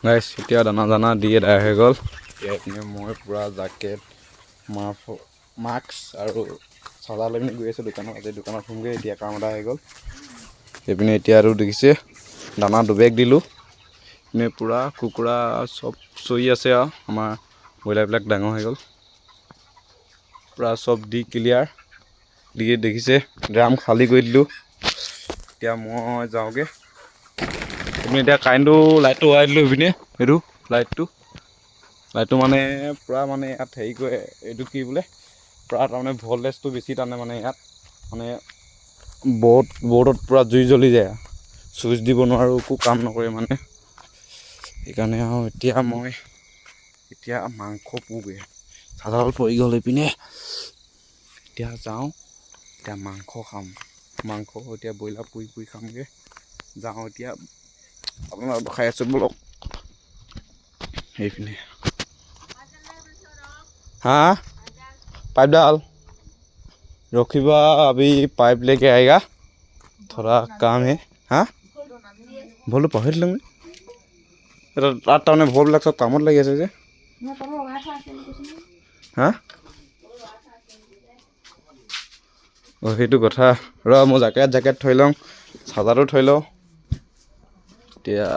গাইছ এতিয়া দানা দি এদাই হৈ গ'ল। এতিয়া মই পূৰা জেকেট মাস্ক আৰু চাৰ্জাৰ লৈ পিনি গৈ আছোঁ দোকানত। আজি দোকানত সোমগৈ এতিয়া কাম এটা হৈ গ'ল। এইপিনে এতিয়া আৰু দেখিছে দানা দুবেগ দিলোঁ। এইপিনে পূৰা কুকুৰা চব চৰি আছে আৰু আমাৰ ব্ৰইলাৰবিলাক ডাঙৰ হৈ গ'ল। পূৰা চব দি ক্লিয়াৰ দি দেখিছে ড্ৰাম খালী কৰি দিলোঁ। এতিয়া মই যাওঁগৈ। এইপিনে এতিয়া কাৰেণ্টটো লাইটটো ওলাই দিলোঁ। এইপিনে সেইটো লাইটটো মানে পূৰা মানে ইয়াত হেৰি কৰে, এইটো কি বোলে পূৰা তাৰমানে ভল্টেজটো বেছি টানে মানে ইয়াত মানে বৰ্ডত পূৰা জুই জ্বলি যায়। চুইচ দিব নোৱাৰোঁ, একো কাম নকৰে মানে। সেইকাৰণে আৰু এতিয়া মাংস পুৰোঁগৈ। চাৰ্জাৰডাল পৰি গ'ল এইপিনে। এতিয়া যাওঁ, এতিয়া মাংস খাম। এতিয়া ব্ৰইলাৰ পুৰি খামগৈ। যাওঁ এতিয়া আপোনাৰ খাই আছোঁ বলক। সেইপিনে হা पाइप रखिबा अभी पाइप लेके आएगा, थोड़ा काम है। हाँ बोलो पाहर लंगे रात टाउने भोरবিলাক চব কামত লাগি আছে যে। হা সেইটো কথা। ৰ মই জেকেট থৈ লওঁ, চাৰ্জাৰটো থৈ লওঁ। এতিয়া